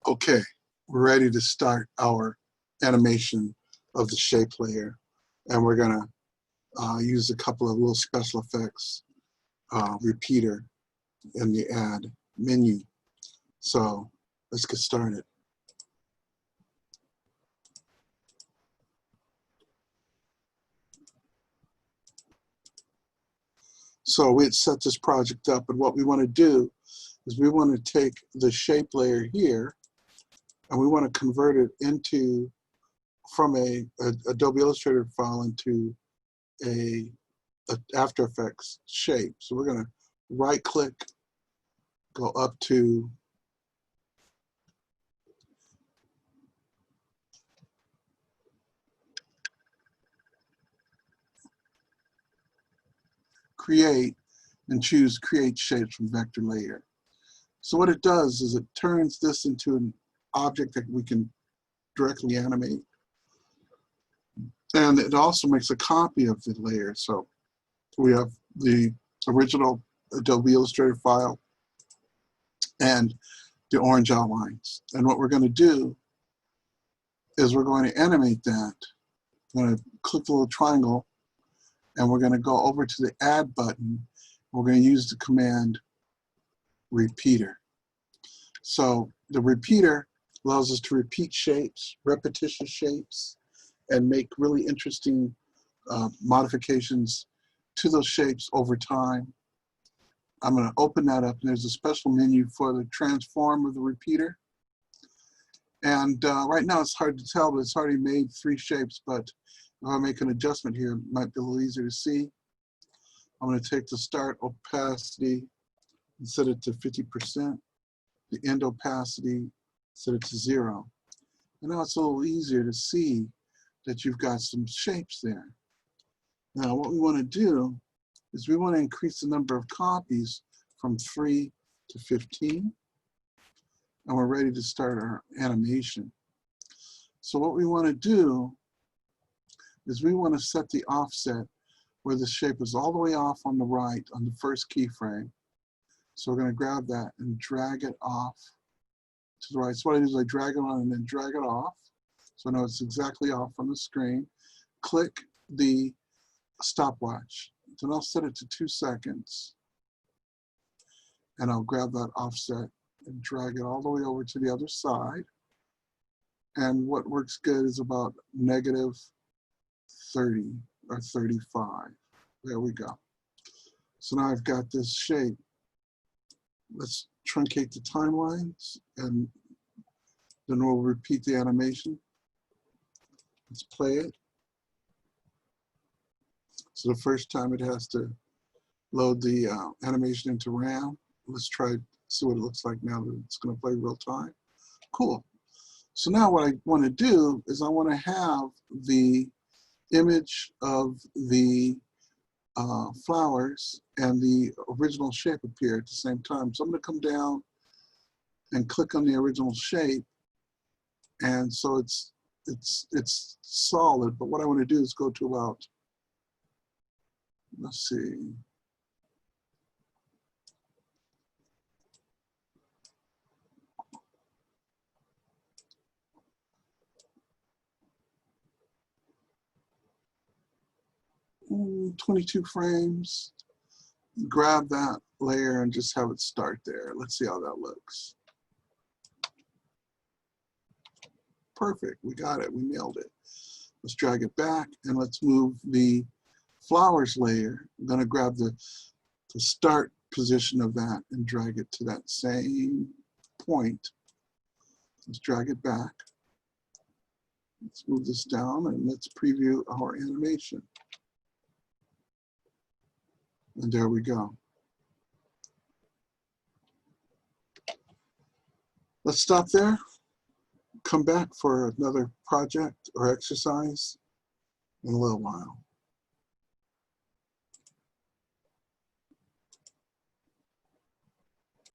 Okay, we're ready to start our animation of the shape layer, and we're gonna use a couple of little special effects repeater in the add menu. So let's get started. So we had set this project up, and what we want to do is we want to take the shape layer here and we want to convert it into, from a Adobe Illustrator file into a After Effects shape. So we're going to right click, go up to create and choose create shapes from vector layer. So what it does is it turns this into an object that we can directly animate, and it also makes a copy of the layer. So we have the original Adobe Illustrator file and the orange outlines, and what we're going to do is we're going to animate that. I'm going to click the little triangle and we're going to go over to the add button. We're going to use the command repeater. So the repeater allows us to repeat shapes, repetitious shapes, and make really interesting modifications to those shapes over time. I'm going to open that up, and there's a special menu for the transform of the repeater. And right now it's hard to tell, but it's already made 3 shapes, but if I make an adjustment here, it might be a little easier to see. I'm going to take the start opacity and set it to 50%, the end opacity, set it to 0. And now it's a little easier to see that you've got some shapes there. Now what we want to do is we want to increase the number of copies from 3 to 15. And we're ready to start our animation. So what we want to do is we want to set the offset where the shape is all the way off on the right on the first keyframe. So we're going to grab that and drag it off to the right. So what I do is I drag it on and then drag it off. So I know it's exactly off on the screen. Click the stopwatch. Then I'll set it to 2 seconds. And I'll grab that offset and drag it all the way over to the other side. And what works good is about -30 or 35. There we go. So now I've got this shape. Let's truncate the timelines, and then we'll repeat the animation. Let's play it. So the first time it has to load the animation into RAM. Let's try see what it looks like now that it's going to play real time. Cool. So now what I want to do is I want to have the image of the flowers and the original shape appear at the same time. So I'm going to come down and click on the original shape, and so it's solid. But what I want to do is go to about, let's see, mm, 22 frames. Grab that layer and just have it start there. Let's see how that looks. Perfect, we got it, we nailed it. Let's drag it back and let's move the flowers layer. I'm going to grab the start position of that and drag it to that same point. Let's drag it back. Let's move this down and let's preview our animation. And there we go. Let's stop there. Come back for another project or exercise in a little while.